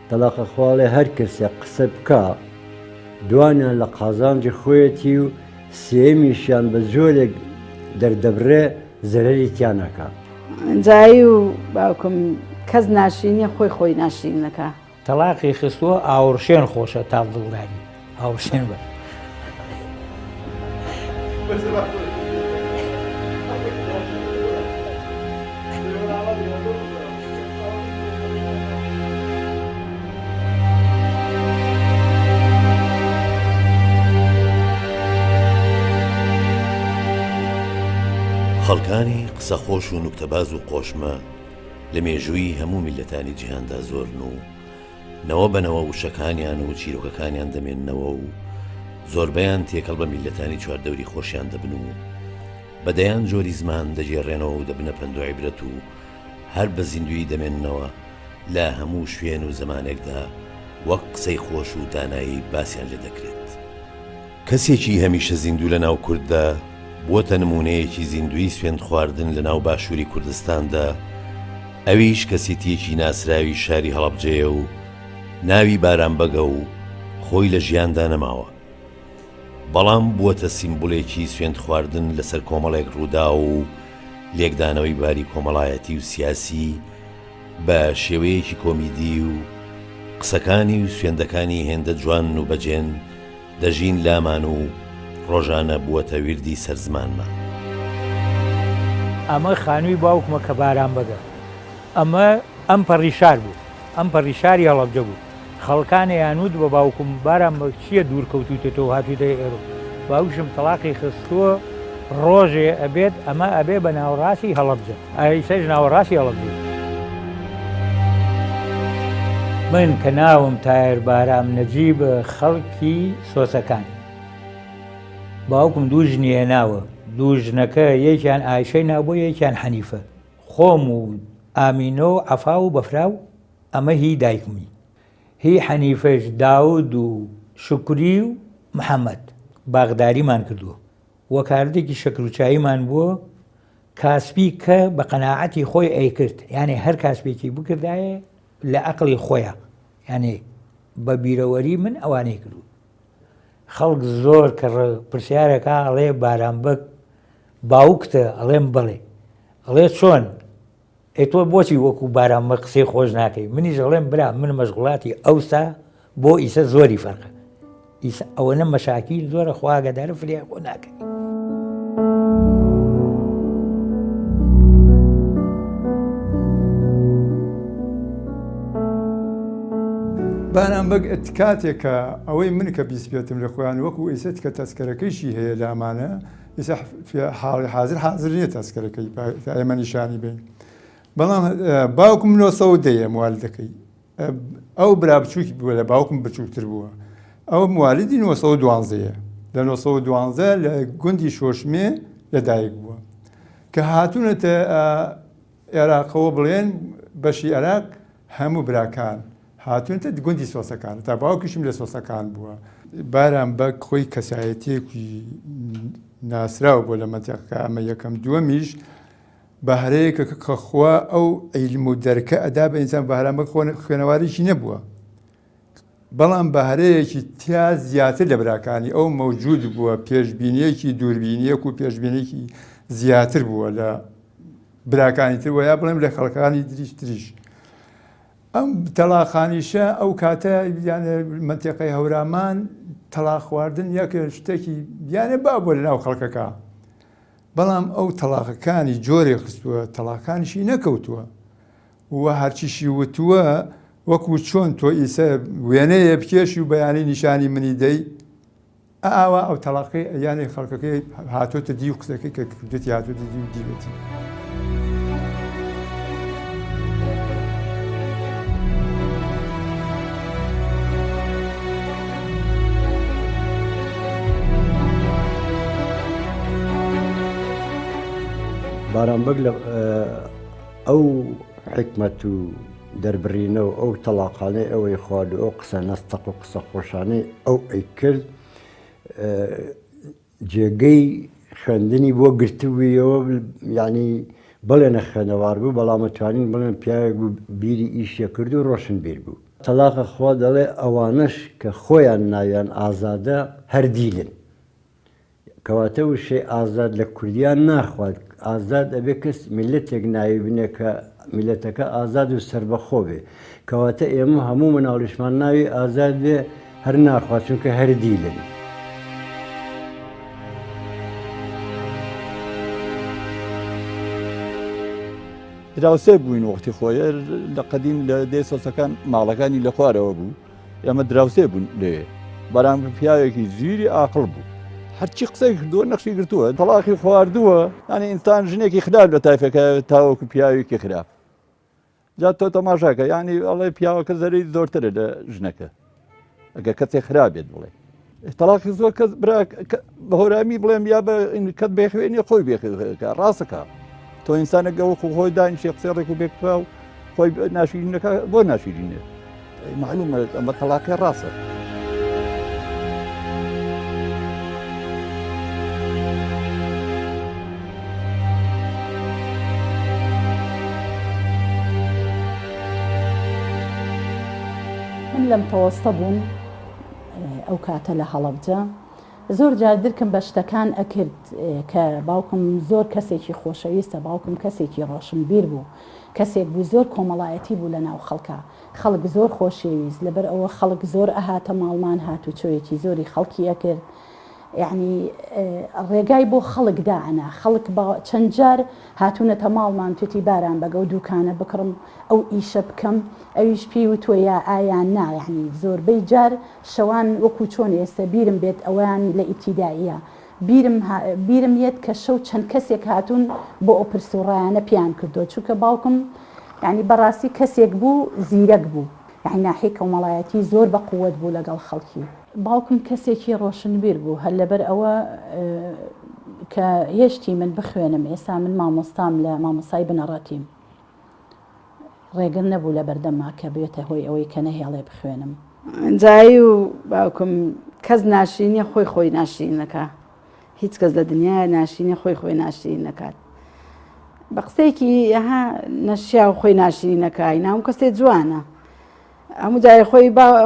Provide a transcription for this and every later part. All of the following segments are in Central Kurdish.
تەلاقە خواڵێ هەر کەسێک قسە بکە دوانیان لە قازانجی خۆیەتی و سێمیشیان بە زۆرێک دەردەبرێ زەرەری تیانەکە. جایی و باوکم کەس ناشینە خۆی ناشینەکە. تەلاقی خستووە ئاوڕشێن خۆشە تا دڵداری ئاوڕشێن بە. خەڵکانی قسەخۆش و نوکتەباز و قۆشمە لە مێژووی هەموو میلەتانی جیهاندا زۆرن و نەوە بەنەوە وشەکانیان و چیرۆکەکانیان دەمێننەوە و زۆربەیان تێکەڵ بە میلەتانی چواردەوری خۆشیان دەبن و بەدەیان جۆری زمان دەجێڕێنەوە و دەبنە پند و عیبرەت و هەر بە زیندوی دەمێننەوە لە هەموو شوێن و زمانێکدا وەک قسەی خۆش و دانایی باسییان لێ دەکرێت. کەسێکی هەمیشە زیندوو لە ناو کورددا بۆتە نمونەیەکی زیندوی سوێند خواردن لە ناو باشووری کوردستاندا، ئەویش کەسێتیەکی ناسراوی شاری هەڵەبجەیە و ناوی بارانبەگە و خۆی لە ژیاندا نەماوە، بەڵام بووەتە سیمبولێکی سوێند خواردن لەسەر کۆمەڵێک ڕوودا و لێکدانەوەی باری کۆمەڵایەتی و سیاسی بە شێوەیەکی کۆمیدی و قسەکانی و سوێندەکانی هێندە جوان و بەجێن دەژین لامان و ڕۆژانە بووەتە وردی سەرزمانمان. ئەمە خانووی باوکمە کە بارانبەگە، ئەمە ئەم پەڕیشار بوو، ئەم پەڕیشاری هەڵەبجە بوو. خەڵکانە یانود بە باوکم بارانبەگ چییە دوورکەوتوتێتەوە هاتوویتە ئێرە. باوکشم تەلاقی خستووە ڕۆژێ ئەبێت ئەمە ئەبێ بە ناوەڕاستی هەڵەبجە، ئایسەش ناوەڕاستی هەڵەبجە. من کە ناوم تایر بارام نەجیبە خەڵکی سۆسەکان. باوکم دوو ژنیە ناوە، دوو ژنەکە یەکیان ئایشەی ناوبووە یەکیان حەنیفە. خۆم و ئامینە و عەفا و بەفراو ئەمە هی دایکمی. هی حەنیفەش داود و شکری و محەممەد باغداریمان کردووە. وەکارەتێکی شەکروچاییمان بووە کاسبی کە بە قەناعەتی خۆی ئەیکرد، یعنی هەر کاسبێکی بکردایە لە عەقڵی خۆیە، یعنی بە بیرەوەری من ئەوانەی کردو. خەڵک زۆر کە پرسیارەکە ئەڵێ بارانبەگ باوکتە، ئەڵێم بڵێ، ئەڵێ چۆن ئێتۆ بۆچی وەکو بارانبەگ قسەی خۆش ناکەی؟ منیش ئەڵێم برا من مەشغوڵاتی ئەوستا بۆ ئیسە زۆری فەرقە، ئیسە ئەوەنە مەشاکیل زۆرە خوا ئاگادارە فریای خۆ ناکەی. بارانبەگ ئەتکاتێکە ئەوەی من کە بیست پێتم لە خۆیان وەکو ئیسەت کە تەسکەرەکەیشی هەیە لامانە ئیسە حاڵی حاضر نییە تەسکەرەکەی ئێمە نیشانی بین. بەڵام باوکم 910 موالیدەکەی ئەو برا بچووکی بووە لە باوکم بچووکتر بووە، ئەو موالیدی 912 لە 912 لە گوندی شۆشمێ لەدایک بووە کە هاتوونەتە عێراقەوە بڵێن بەشی عێراق هەموو براکان هاتوونتە گوندی سۆسەکان، تا باوکیشم لە سۆسەکان بووە. بارانبەگ خۆی کەسایەتێکی ناسراو بۆ لە مەنتیقەکە ئەمە یەکەم. دووەمیش بەهرەیەکە کە خوا ئەو عیلم و دەرکە ئەدا بە ئینسان. بارانبەگ خوێنەواریشی نەبووە، بەڵام بەهرەیەکی تیا زیاتر لە براکانی ئەو مەوجود بووە، پێشبینیەکی دووربینیەک و پێشبینێکی زیاتر بووە لە براکانی تر وەیا بڵێم لە خەڵکانی تریش. ئەم تەلاقانیشە ئەو کاتە یانە منتیقەی هەورامان تەلاق خواردن یەکە شتێکی یانە با بۆ لە ناو خەڵکەکە، بەڵام ئەو تەلاقەکانی جۆرێ خستووە، تەلاقانیشی نەکەوتووە و هەرچیشی وتووە وەکو چۆن تۆ ئیسە وێنەیە بکێشی و بەیانی نیشانی منی دەی ئاوا ئەو تەلاقی یانی خەڵکەکەی هاتۆتە دی و قسەکەی کە کردێتی هاتۆتە دی و دیبێتی. بارانبەگ لە ئەو حکمەت و دەربڕینەوە ئەو تەلاقانەی ئەوەی خوارد و ئەو قسە نەستەق و قسە خۆشانەی ئەو ئەی کرد جێگەی خوێندنی بۆ گرتوویەوە، یعنی بڵێنە خوێنەوار بوو، بەڵام ئەتوانین بڵێن پیاوێک بوو بیری ئیشیە کرد و ڕۆشن بیر بوو. تەلاقە خوا دەڵێ ئەوانش کە خۆیان ناویان ئازادە هەردیلن کەواتە وشەی ئازاد لە کوردیان ناخوات ئازاد ئەبێ کەس میلەتێک ناوی بنێ کە میلەتەکە ئازاد و سربەخۆ بێ کەواتە ئێمە هەموو مناڵیشمان ناوی ئازاد بێ هەر ناخوات چونکە هەردیلن. دراوسێ بووین وەختی خۆی لە قەدیم لە دێ سۆسەکان ماڵەکانی لە خوارەوە بوو ئێمە دراوسێ بوون لێ بەرام پیاوێکی زیری ئاقڵ بوو هەرچی قسەی کردووە نەخشی گرتووە تەلاقی خواردووە ینی ئینسان ژنێکی خراپ لە تایفەکە تاوەکو پیاوێکی خراپ جا تۆ تەماشاکە یعنی ئەڵێ پیاوەکە زەرەی زۆرترە لە ژنەکە ئەگە کەسێک خراپێت بڵێ تەلاقی زۆر کەس بە هۆرامی بڵێم یا بە کەت بێخوێنی خۆی بێخەکە ڕاستەکە تۆ ئینسانە گەوەکو خۆی دانیشێ قسێڕێک و بێکرا و خۆی ناشرینەکە بۆ ناشرینێ معلومە ئەمە تەلاقی ڕاستە. من لەم تەوەستە بووم ئەو کاتە لە هەڵەبجە زۆر جار درکم بە شتەکان ئەکرد کە باوکم زۆر کەسێکی خۆشەویستە باوکم کەسێکی ڕۆشنبیر بوو کەسێک بوو زۆر کۆمەڵایەتی بوو لە ناو خەڵکە خەڵک زۆر خۆشەویست لەبەر ئەوە خەڵک زۆر ئەهاتە ماڵمان هاتوچۆیەکی زۆری خەڵکی ئەکرد یعنی ڕێگای بۆ خەڵک داعنا خەڵک چەند جار هاتوونەتە ماڵمان توێتی باران بەگە و دوکانە بکڕم ئەو ئیشە بکەم ئەویش پێی و تۆ یا ئایان نا یعنی زۆربەی جار شەوان وەکو چۆن ئێستا بیرم بێت ئەویان لە ئیبتیداییە بیرم یەت کە شەو چەند کەسێک هاتوون بۆ ئەو پرسوڕایانە پیان کردو چونکە باوکم یعنی بەڕاستی کەسێک بوو زیرەک بوو یعنی ناحیە کۆمەڵایەتی زۆر بە قووەت بوو لەگەڵ خەڵکی باوکم کەسێکی ڕۆشنبیر بوو هەر لەبەر ئەوە کە هێشتی من بخوێنم ئێستا من مامۆستام لە مامۆستای بنەڕەتیم ڕێگر نەبوو لە بەردەما کە بێتە هۆی ئەوەی کە نەهێڵێ بخوێنم جایی و باوکم کەس ناشرینی خۆی ناشرینەکە هیچ کەس لە دنیا ناشرینی خۆی ناشرین نەکات بە قسەیەکی ئەها نەشیا و خۆی ناشرینەکەی ناوم کەسێ جوانە هەموو جای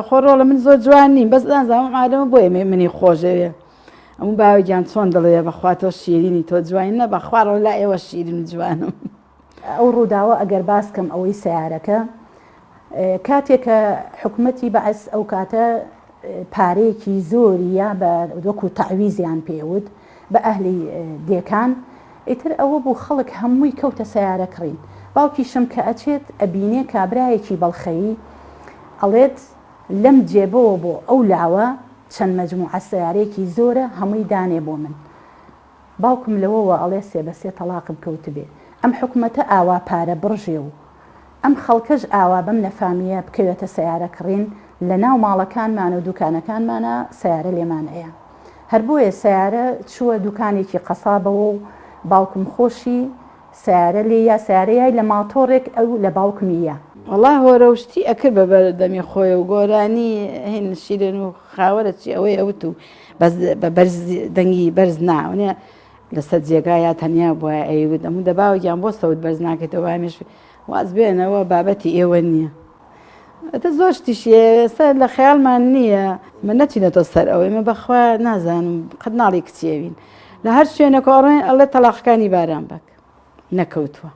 خۆڕۆڵە من زۆر جوان نیم بەس نازانم ئادەمە بۆ ئێمە منی خۆشەوێ ئەموو باوەگیان چۆن دەڵێ بەخواتەوە شیرینی تۆ جوانی نە بەخوارەوە لا ئێوە شیرین جوانم ئەو ڕووداوە ئەگەر باسکەم ئەوەی سیارەکە کاتێک کە حکومەتی بەعس ئەو کاتە پارەیەکی زۆری یا بە وەکو تەعویزیان پێوت بە ئەهلی دێکان ئیتر ئەوە بوو خەڵک هەمووی کەوتە سیارە کڕین باوکیشم کە ئەچێت ئەبینێ کابرایەکی بەڵخەیی ئەڵێت لەم جێبەوە بۆ ئەو لاوە چەند مەجموعە سیارەیەکی زۆرە هەمووی دانێ بۆ من باوکم لەوەوە ئەڵێ سێ بە سێ تەلاقم کەوتبێ ئەم حکومەتە ئاوا پارە بڕژێ و ئەم خەڵکەش ئاوا بەم نەفامیە بکەوێتە سیارە کڕین لە ناو ماڵەکانمان و دوکانەکانمانە سیارە لێمانەیە هەر بۆیە سیارە چووە دوکانێکی قەسابەوە و باوکم خۆشی سیارە لێ یا سیارەیە لە ماتۆڕێک ئەو لە باوکمیە والله هۆرەشتی ئەکرد بە بەردەمی خۆی و گۆرانی هین شیرن و خاوەرە چی ئەوەی ئەوت و بە بەرز دەنگی بەرز ناونێ لەسەر جێگایە تەنیا بووە ئەیود ئەموو دەباوەگیان بۆ سەوت بەرز ناکەێتەوە ئامێش واز بێنەوە بابەتی ئێوە نییە ئەتە زۆر شتیشیە سەر لە خەیاڵمان نییە من نەچینەتۆ سەر ئەوەی من بەخوا نازانم قەت ناڵی کچێوین لە هەر شوێنەکەڕێن ئەڵێ تەلاقەکانی باران بک نەکەوتووە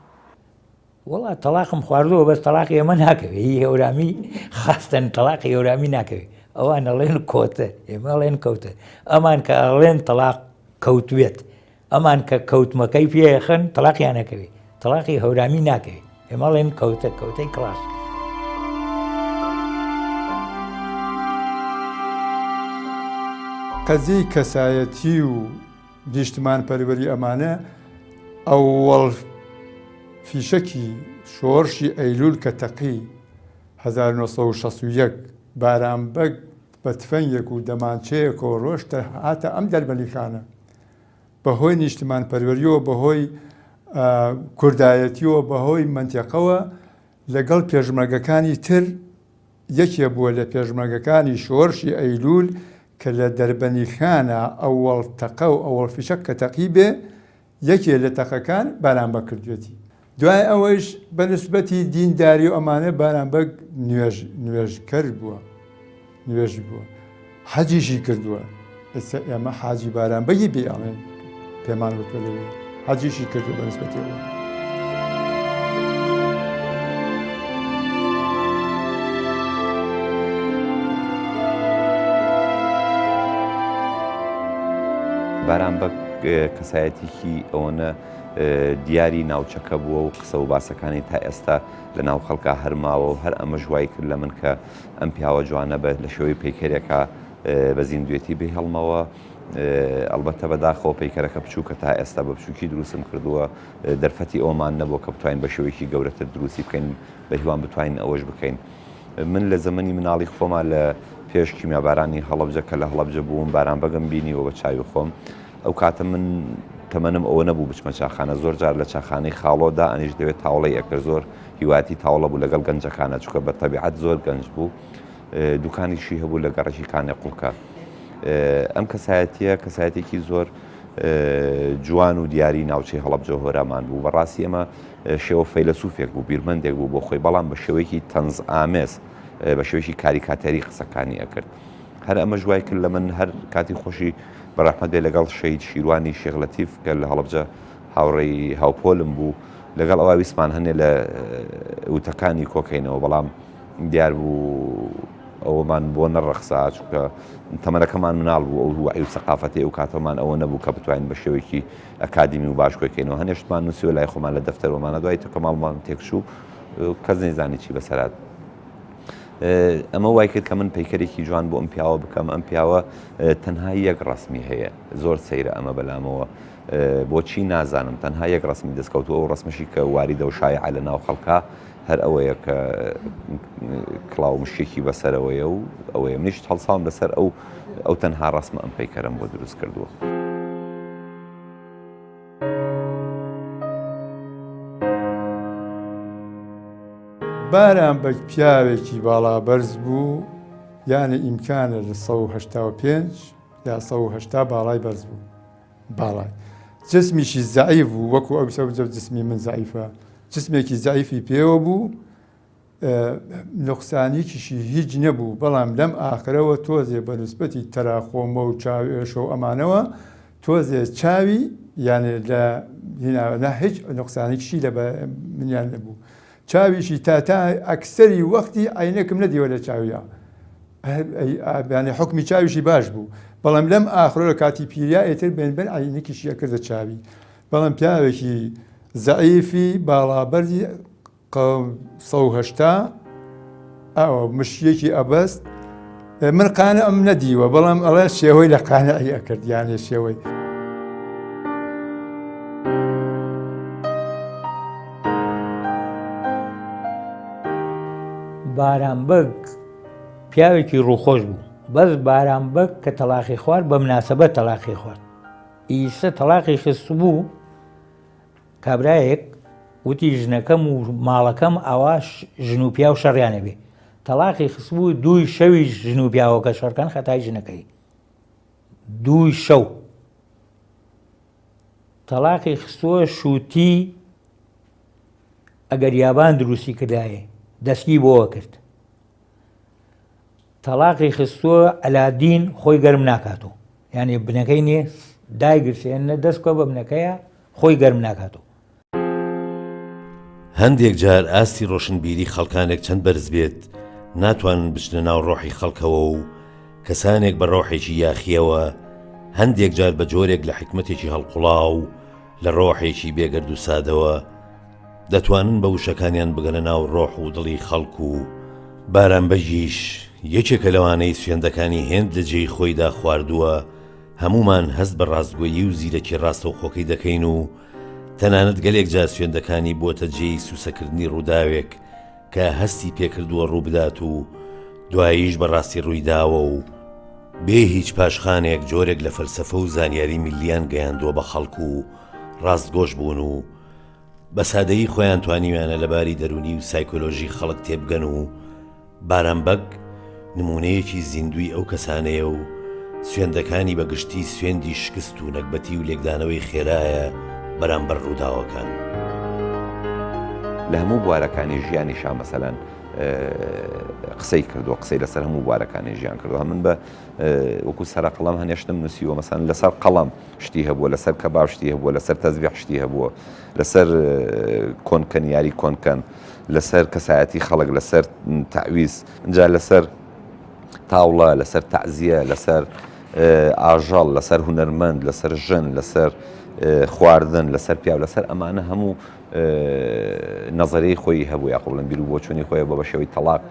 وڵا تەلاقم خواردووە بەس تەلاقی ئێمە ناکەوێت هی هێورامی خاستن تەلاقی هێورامی ناکەوێت ئەوان ئەڵێن کۆتە ئێمە ئەڵێن کەوتە ئەمان کە ئەڵێن تەلاق کەوتوێت ئەمان کە کەوتمەکەی پێخن تەلاقیان نەکەوێت تەلاقی هەورامی ناکەوێت ئێمە ئەڵێن کەوتە کەوتەی کڵاس قەزەی کەسایەتی و نیشتمان پەروەری ئەمانە ئەوەڵ فیشەکی شۆڕشی ئەیلول کە تەقی 1961 بارانبەگ بە تفەنگێک و دەمانچەیەکەوە ڕۆشتە هاتە ئەم دەربەنیخانە بەهۆی نیشتمان پەروەریەوە بەهۆی کوردایەتیەوە بەهۆی منتیقەوە لەگەڵ پێشمەرگەکانی تر یەکێ بووە لە پێشمەرگەکانی شۆڕشی ئەیلول کە لە دەربەنیخانە ئەوەڵ تەقە و ئەوەڵ فیشەک کە تەقی بێ یەکێ لە تەقەکان بارانبە کردوێتی دوای ئەوەش بەنسبەتی دینداری و ئەمانە بارانبەگ نوێژکەر بووە نوێژ بووە حەجیشی کردووە ئێستا ئێمە حاجی بارانبەگی بێڵێن پێمان وتوە لەوێ حەجیشی کردو بەنسبەتیەوە بارانبەگ کەسایەتێکی ئەوەنە دیاری ناوچەکە بووە و قسە و باسەکانی تا ئێستا لە ناو خەڵکا هەرماوە و هەر ئەمە ژوای کرد لە من کە ئەم پیاوە جوانە بە لە شێوەی پەیکەرێکە بە زیندوێتی بێ هەڵمەوە ئەلبەتە بەداخەوە پەیکەرەکە بچووکە تا ئێستا بە بچووکی دروستم کردووە دەرفەتی ئەومان نەبووە کە بتوانین بە شێوەیەکی گەورەتر دروستی بکەین بە هیوان بتوانین ئەوەش بکەین من لە زەمەنی مناڵی خۆما لە پێش کیمیابارانی هەڵەبجە کە لە هەڵەبجە بووم بارانبەگم بینیەوە بە چاوی خۆم ئەو کاتە من تەمەنم ئەوە نەبوو بچمە چاخانە زۆر جار لە چاخانەی خاڵۆدا ئەنیش دەوێت تاوڵی ئەکرد زۆر هیواتی تاوڵە بوو لەگەڵ گەنجەکانە چووکە بە تەبیعەت زۆر گەنج بوو دوکانیشی هەبوو لە گەڕەشی کانێ قوڵکە ئەم کەسایەتێکی زۆر جوان و دیاری ناوچەی هەڵەبجە هۆرامان بوو بەڕاستی ئەمە شێوە فەیلسوفێک بوو بیرمەندێک بوو بۆ خۆی بەڵام بە شێوەیەکی تەنز ئامێز بە شێوەیەکی کاریکاتەری قسەکانی ئەکرد هەر ئەمە ژوای کرد لە من هەر کاتی خۆشی بەڕەحمەت بێ لەگەڵ شەید شیروانی شێخ لەتیف کە لە هەڵەبجە هاوڕێی هاوپۆلم بوو لەگەڵ ئەوە ویسمان هەنێ لە وتەکانی کۆکەینەوە بەڵام دیار بوو ئەوەمان بۆ نەڕەخسا چونکە تەمەنەکەمان مناڵ بوو ئەو وعی و سەقافەتی ئەو کاتەمان ئەوە نەبوو کە بتوانین بە شێوەیەکی ئەکادمی و باش کۆکەینەوە هەنێشتمان نووسیوە لای خۆمان لە دەفتەرەوەمانە دوای تۆکەماڵمان تێکچوو کەس نەیزانی چی بەسەرات ئەمە وای کرد کە من پەیکەرێکی جوان بۆ ئەم پیاوە بکەم ئەم پیاوە تەنها یەک ڕسمی هەیە زۆر سەیرە ئەمە بەلامەوە بۆچی نازانم تەنها یەک ڕسمی دەستکەوتووە ئەو ڕسمەشی کە واریدە و شایعە لە ناو خەڵکا هەر ئەوەیە کە کڵاو مشکێکی بەسەرەوەیە و ئەوەیە منیشت هەڵساوم لەسەر ئەو تەنها ڕسمە ئەم پەیکەرم بۆ دروست کردووە بارانبەگ پیاوێکی باڵا بەرز بوو یانە ئیمکانە لە 185 یا 180 باڵای بەرز بوو باڵای جسمیشی زەعیف بوو وەکو ئەو جسمی من زەعیفە جسمێکی زەعیفی پێوە بوو نوقسانیکیشی هیچ نەبوو بەڵام لەم ئاخرەوە تۆزێ بە نسبەتی تەراخۆمە و چاوێشە و ئەمانەوە تۆزێ چاوی یانێ لە هیچ نوقسانێکیشی لە منیان نەبوو چاویشی تا ئەکسەری وەختی عینەکەم نەدیوە لە چاویە ینی حکمی چاویشی باش بوو بەڵام لەم ئاخرۆ لە کاتی پیریا ئێتر بێنبەر عینێکیشیە کردە چاوی بەڵام پیاوێکی زەعیفی باڵابەری 180 ئەوە مشیەکی ئەبەست من قانە ئەم نەدیوە بەڵام ئەڵێ شێوەی لە قانەعی ئەکرد یانێ شێوەی بارانبەگ پیاوێکی ڕووخۆش بوو بەس بارانبەگ کە تەلاقی خوارد بە مناسبەت تەلاقی خوارد ئیسە تەلاقی خست بوو کابرایەک وتی ژنەکەم و ماڵەکەم ئەوە ژن و پیا و شەڕیانە بێ تەلاقی خست بوو دووی شەوی ژن و پیاوەکە شەڕکەن خەتای ژنەکەی دووی شەو تەلاقی خستووە شووتی ئەگەر یابان دروستی کردایە دەستگی بۆەوە کرد تەلاقی خستووە ئەلادین خۆی گەرم ناکاتەوە یعنی بنەکەی نییە دایگرسێنە دەستکە بە بنەکەیە خۆی گەرم ناکاتەوە هەندێک جار ئاستی ڕۆشنبیری خەڵکانێک چەند بەرز بێت ناتوانن بچنە ناو ڕۆحی خەڵکەوە و کەسانێک بە ڕۆحێکی یاخیەوە هەندێک جار بە جۆرێک لە حکمەتێکی هەڵقوڵاو لە ڕۆحێکی بێگەرد و سادەوە دەتوانن بە وشەکانیان بگەنە ناو ڕۆح و دڵی خەڵک و بارانبەژیش یەکێکە لەوانەی سوێندەکانی هێند لە جێی خۆیدا خواردووە هەمومان هەست بە ڕاستگۆیی و زیرەکی ڕاستە و خۆکەی دەکەین و تەنانەت گەلێک جار سوێندەکانی بۆتە جێی سوسەکردنی ڕووداوێک کە هەستی پێکردووە ڕوو بدات و دواییش بەڕاستی ڕوویداوە و بێ هیچ پاشخانێک جۆرێک لە فەلسەفە و زانیاری میلیان گەیاندووە بە خەڵک و ڕاستگۆش بوون و بە سادەیی خۆیان توانیویانە لەباری دەرونی و سایکۆلۆژی خەڵک تێبگەن و بارانبەگ نمونەیەکی زیندوی ئەو کەسانەیە و سوێندەکانی بەگشتی سوێندی شکست و نەکبەتی و لێکدانەوەی خێرایە بەرامبەر ڕووداوەکان. لە هەموو بوارەکانی ژیانیشا مەسەلەن قسەی کردو قسەی لەسەر هەموو بوارەکانی ژیان کردو من بە وەکو سەر قەڵەم هەنێشتم نووسیوە مەسەن لەسەر قەڵەم شتی هەبووە لەسەر کەباب شتی هەبووە لەسەر تەزبیح شتی هەبووە لەسەر کۆنکەن یاری کۆنکەن لەسەر کەسایەتی خەڵک لەسەر تعویز اینجا لەسەر تاوڵە لەسەر تەعزیە لەسەر ئاژەڵ لەسەر هونەرمەند لەسەر ژن لەسەر خواردن لەسەر پیاو لەسەر ئەمانە هەموو نەزەرەی خۆی هەبوو یا قوڵم بیر و بۆ چوونی خۆی بە بەشێوەی تەلاق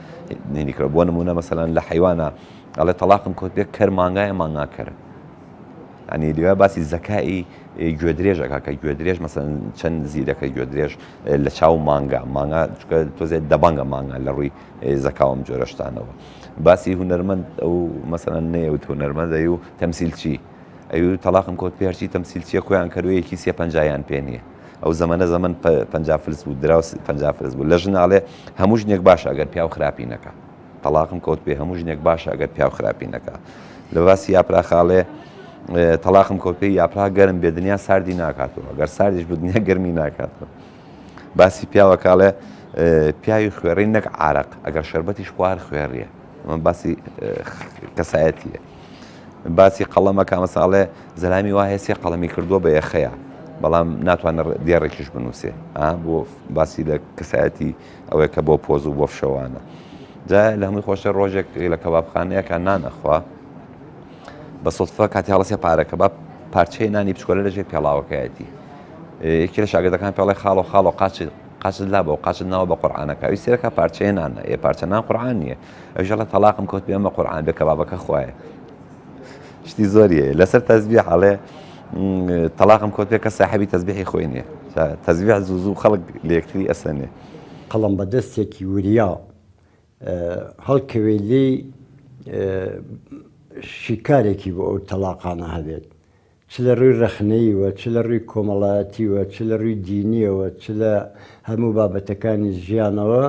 نێنیکرا بۆ نمونە مەسەلەن لە حیوانە ئەڵێ تەلاقم کۆت بێ کەر مانگایە مانگاکەرە ئەنی دوای باسی زەکایی گوێدرێژەکە کە گوێدرێژ مەسەن چەند زیرەکە گوێدرێژ لە چاو مانگا تۆزێت دەبانگە مانگا لە ڕووی زەکاوم جۆرەشتانەوە باسی هونەرمەند ئەو مەسەلەن نەیەوت هونەرمەندەی و تەمسیلچی ئەو تەلاقم کۆت پێ هەرچی تەمسیلچیە خۆیان کەروەیەکی 350 پێ نییە ئەو زەمانە زەمن 50 فلس بوو دراوس 50 فلس بوو لە ژناڵێ هەموو ژنێک باشە ئەگەر پیا و خراپی نەکە تەلاقم کەوت پێ هەموو ژنێک باشە ئەگەر پیا و خراپی نەکە لە باسی یاپرا خاڵێ تەلاقم کەوت پێی یاپرا گەرم بێ دنیا ساردی ناکاتەوە ئەگەر ساردیش بوو دنیا گەرمی ناکاتەوە باسی پیاوە کاڵێ پیاوی خوێڕی نەک عارەق ئەگەر شەربەتیش خوار خوێڕیە من باسی کەسایەتیە باسی قەڵەمەکە مەساڵێ زەلامی وایە سێ قەڵەمی کردووە بە یەخەیە بەڵام ناتوانە دیێڕێکیش بنووسێ بۆ باسی لە کەسایەتی ئەوەیە کە بۆ پۆز و بۆ فشەوانە جا لە هەمووی خۆشە ڕۆژێک لە کەبابخانەیەکە نانەخوا بە سڵفە کاتی هەڵەسێ پارەکە بە پارچەی نانی بچکۆلە لەژێ پێڵاوەکەیەتی یەکی لە شاگردەکان پێڵی خاڵ و قاچت لا بە و قاچت ناوە بە قورعانەکە ئەوی سێرەکە پارچەی نانە پارچە نان قورعان نییە ئەوژەڵە تەلاقم کەوت پێ ئەمە قورعان بێ کەبابەکە خوایە شتی زۆریە لەسەر تەزبیح هەڵێ تەلاقم کۆت پێ کە ساحەبی تەزبیحی خۆی نییە تەزبیح زوو خەڵک لە یەکتری ئەسەنێ قەڵەم بە دەستێکی وریا هەڵکەوێ لێ شیکارێکی بۆ ئەو تەلاقانە هەبێت چ لە ڕووی ڕەخنەیەوە چ لە ڕووی کۆمەڵایەتیوە چ لە ڕووی دینیەوە چ لە هەموو بابەتەکانی ژیانەوە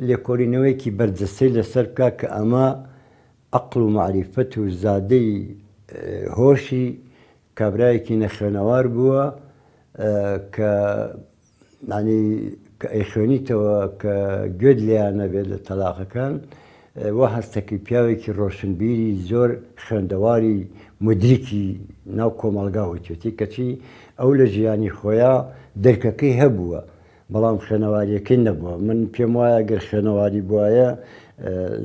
لێکۆڵینەوەیکی بەرجەستەی لەسەر بکە کە ئەمە عەقڵ و معریفەت و زادەی هۆشی کابرایەکی نەخوێنەوار بووە کە ئەیخوێنیتەوە کە گوێت لیان نەبێت لە تەلاقەکان وە هەستەکەی پیاوێکی ڕۆشنبیری زۆر خوێندەواری مدریکی ناو کۆمەڵگا وتێتی کەچی ئەو لە ژیانی خۆیان دەرکەکەی هەبووە بەڵام خوێنەواریەکەی نەبووە من پێم وایە گەر خوێنەواری بواە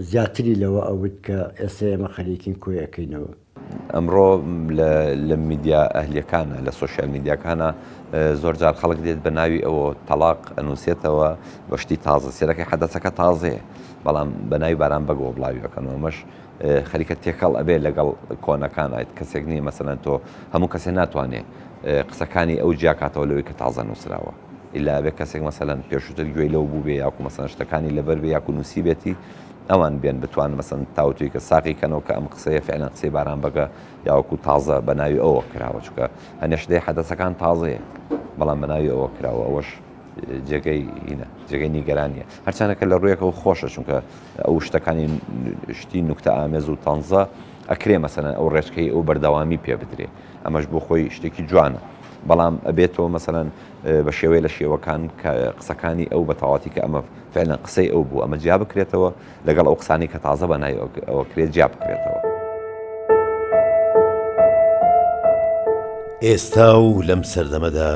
زیاتری لەوە ئەوت کە ئێستا ئێمە خەریکین کۆیەکەینەوە ئەمڕۆ لە میدیا ئەهلیەکانە لە سۆشیال میدیاکانە زۆرجار خەڵک دێت بە ناوی ئەوە تەلاق ئەنووسێتەوە بەشتی تازە سێرەکەی حەدەسەکە تازەیە بەڵام بە ناوی باران بەگەوە بڵاویەکەنەوە مەش خەریکە تێکەڵ ئەبێ لەگەڵ کۆنەکانیت کەسێک نییە مەسەلەن تۆ هەموو کەسێ ناتوانێت قسەکانی ئەو جیاکاتەوە لەوەی کە تازە نووسراوە ئیلا ئەبێ کەسێک مەسەلەن پێشووتر گوێی لەو بوو بێ یاکو مەسەلەن شتەکانی لەبەر بێ یاکو نووسی بێتی ئەوان بێن بتوان مەسەن تاوتوی کە ساقی کەنەوە کە ئەم قسەیە فعلەن قسەی باران بەگە یاوەکو تازە بە ناوی ئەوە کراوە چکە هەنێشتەی حەدەسەکان تازەیە بەڵام بە ناوی ئەوە کراوە ئەوەش جێگەی نیگەرانیە هەرچانەکە لە ڕوویەکەەوە خۆشە چونکە ئەو شتەکانی شتی نوکتە ئامێز و تەنزە ئەکرێ مەسەلەن ئەو ڕێچکەی ئەو بەردەوامی پێ بدرێ ئەمەش بۆ خۆی شتێکی جوانە بەڵام ئەبێتەوە مەسەلەن بە شێوەیە لە شێوەکان کە قسەکانی ئەو بە تەواتی کە ئەمە فعلەن قسەی ئەو بوو ئەمە جیا بکرێتەوە لەگەڵ ئەو قسانی کە تازە بە ناوی ئەوە کرێت جیا بکرێتەوە ئێستا و لەم سەردەمەدا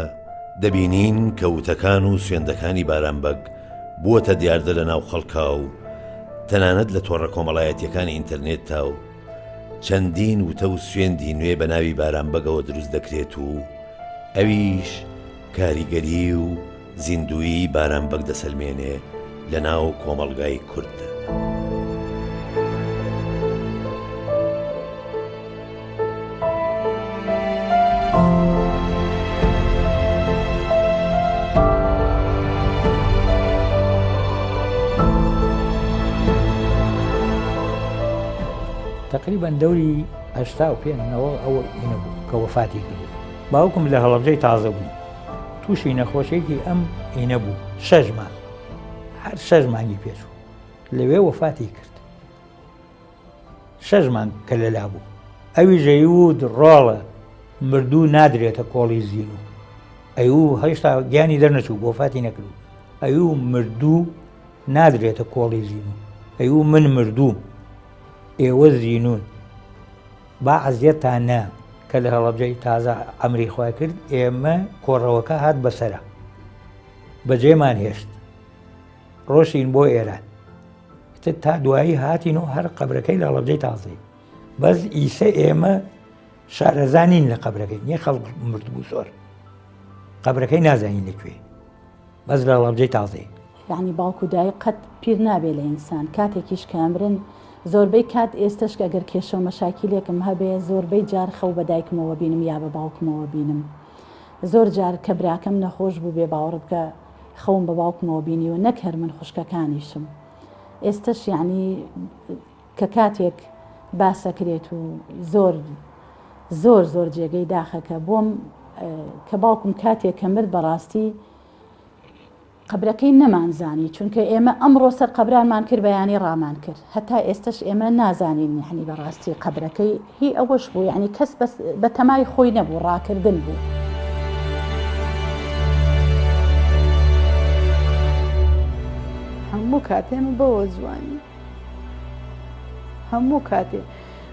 دەبینین کە وتەکان و سوێندەکانی بارانبەگ بووەتە دیاردە لە ناو خەڵکا و تەنانەت لە تۆڕە کۆمەڵایەتیەکانی ئینتەرنێت تا و چەندین وتە و سوێندی نوێ بە ناوی بارانبەگەوە دروست دەکرێت و ئەویش کاریگەری و زیندوی بارانبەگ دەسەلمێنێ لە ناو کۆمەڵگای کورد. تقریبا دەوری 85 ئەوە ئینە بوو کە وەفاتی کردو باوکم لە هەڵەبجەی تازە بوو تووشی نەخۆشێکی ئەم ئینە بوو 6 مانگ هەر 6 مانگی پێچوو لەوێ وەفاتی کرد 6 مانگ کە لەلا بوو ئەوی ژەیود ڕۆڵە مردوو نادرێتە کۆڵی زیین و ئەیوو هەشتا گیانی دەرنەچوو بۆ وەفاتی نەکردو ئەیوو مردوو نادرێتە کۆڵی زیینون، ئەیوو من مردوو ئێوە زیینون با عەزیەتان نا کە لە هەڵەبجەی تازە ئەمری خوا کرد ئێمە کۆڕەوەکە هات بەسەرە بەجێمان هێشت ڕۆشین بۆ ئێران تا دوایی هاتین و هەر قەبرەکەی لە هەڵەبجەی تازەی بەس ئیسە ئێمە شارەزانین لە قەبرەکەی نییە خەڵک مردبوو زۆر قەبرەکەی نازانین لەکوێ بەس لە هەڵەبجەی تازەی یعنی باوکو دایک قەت پیر نابێ لە ئینسان کاتێکیش کامرن زۆربەی کات ئێستش ئەگەر کێشە و مەشاکیلێکم هەبێ زۆربەی جار خەو بە دایکمەوە بینم یا بە باوکمەوە بینم زۆر جار کە براکەم نەخۆش بوو بێ باوەڕ بکە خەوم بە باوکمەوە بینی و نەک هەر من خوشکەکانیشم ئێستش یعنی کە کاتێک باسەکرێت و زۆر جێگەی داخەکە بۆم کە باوکم کاتێک کە مرد بەڕاستی قبرەکەی نەمانزانی چونکە ئێمە ئەمڕۆ سەر قەبرانمان کرد بەیانی ڕامان کرد هەتا ئێستش ئێمە نازانین یعنی بەڕاستی قەبرەکەی هی ئەوەش بوو یعنی کەس بە تەمای خۆی نەبوو ڕاکردن بوو. هەموو کاتێم بەوە جوانی هەموو کاتێ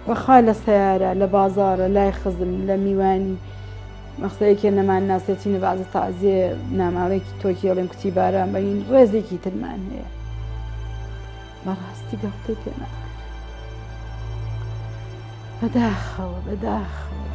بەخوا لە سەیارە لە بازارە لای خزم لە میوانی مەخسەیەکێ نەمان ناسێتینە بازە تازیێ ناماوەیەکی تۆکیێڵێم کچی باران بەین ڕێزێکی ترمان هەیە بەڕاستی گەڵتەی پێ ناکەم بەداخەوە